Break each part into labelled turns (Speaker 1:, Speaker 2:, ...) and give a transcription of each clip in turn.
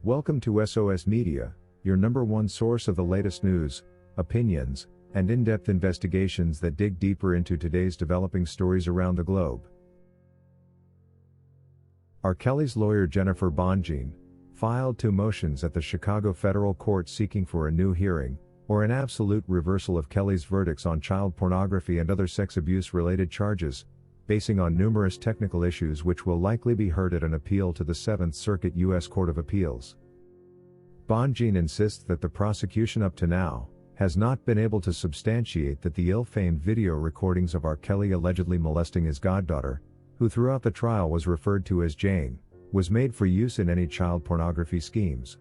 Speaker 1: Welcome to SOS Media, your number one source of the latest news, opinions, and in-depth investigations that dig deeper into today's developing stories around the globe. R. Kelly's lawyer Jennifer Bonjean filed 2 motions at the Chicago federal court seeking for a new hearing, or an absolute reversal of Kelly's verdicts on child pornography and other sex abuse-related charges, basing on numerous technical issues which will likely be heard at an appeal to the 7th Circuit U.S. Court of Appeals. Bonjean insists that the prosecution up to now has not been able to substantiate that the ill-famed video recordings of R. Kelly allegedly molesting his goddaughter, who throughout the trial was referred to as Jane, was made for use in any child pornography schemes.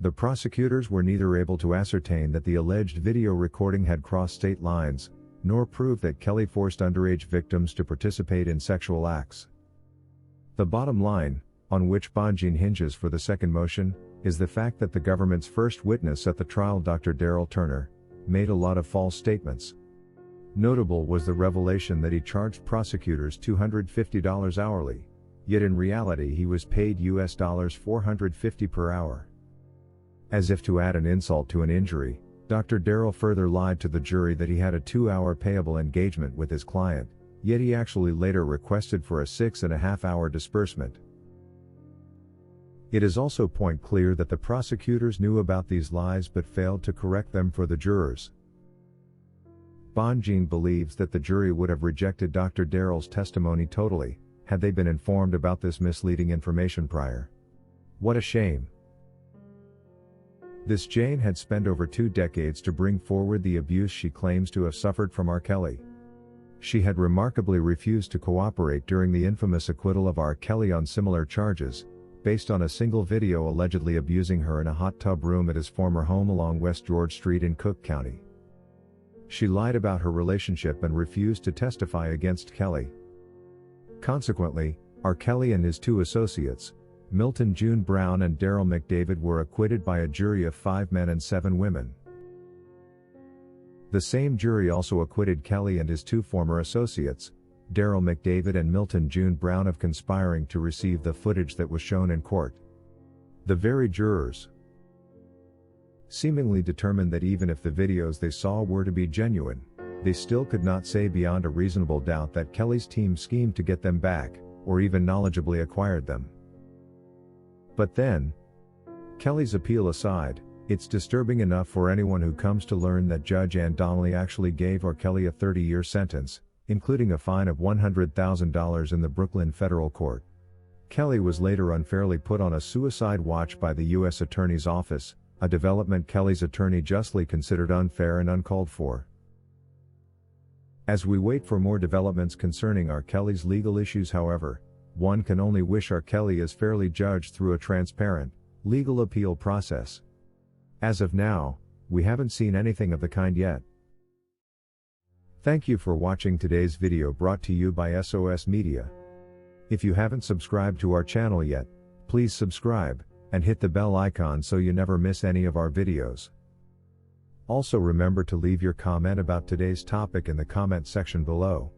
Speaker 1: The prosecutors were neither able to ascertain that the alleged video recording had crossed state lines, nor prove that Kelly forced underage victims to participate in sexual acts. The bottom line, on which Bonjean hinges for the second motion, is the fact that the government's first witness at the trial, Dr. Darrell Turner, made a lot of false statements. Notable was the revelation that he charged prosecutors $250 hourly, yet in reality he was paid US $450 per hour. As if to add an insult to an injury, Dr. Darrell further lied to the jury that he had a 2-hour payable engagement with his client, yet he actually later requested for a 6.5-hour disbursement. It is also point clear that the prosecutors knew about these lies but failed to correct them for the jurors. Bonjean believes that the jury would have rejected Dr. Darrell's testimony totally, had they been informed about this misleading information prior. What a shame. This Jane had spent over 2 decades to bring forward the abuse she claims to have suffered from R. Kelly. She had remarkably refused to cooperate during the infamous acquittal of R. Kelly on similar charges, based on a single video allegedly abusing her in a hot tub room at his former home along West George Street in Cook County. She lied about her relationship and refused to testify against Kelly. Consequently, R. Kelly and his 2 associates, Milton June Brown and Darrell McDavid, were acquitted by a jury of 5 men and 7 women. The same jury also acquitted Kelly and his 2 former associates, Darrell McDavid and Milton June Brown, of conspiring to receive the footage that was shown in court. The very jurors seemingly determined that even if the videos they saw were to be genuine, they still could not say beyond a reasonable doubt that Kelly's team schemed to get them back, or even knowledgeably acquired them. But then, Kelly's appeal aside, it's disturbing enough for anyone who comes to learn that Judge Ann Donnelly actually gave R. Kelly a 30-year sentence, including a fine of $100,000 in the Brooklyn federal court. Kelly was later unfairly put on a suicide watch by the U.S. Attorney's Office, a development Kelly's attorney justly considered unfair and uncalled for. As we wait for more developments concerning R. Kelly's legal issues, however, one can only wish R. Kelly is fairly judged through a transparent, legal appeal process. As of now, we haven't seen anything of the kind yet. Thank you for watching today's video brought to you by SOS Media. If you haven't subscribed to our channel yet, please subscribe, and hit the bell icon so you never miss any of our videos. Also remember to leave your comment about today's topic in the comment section below.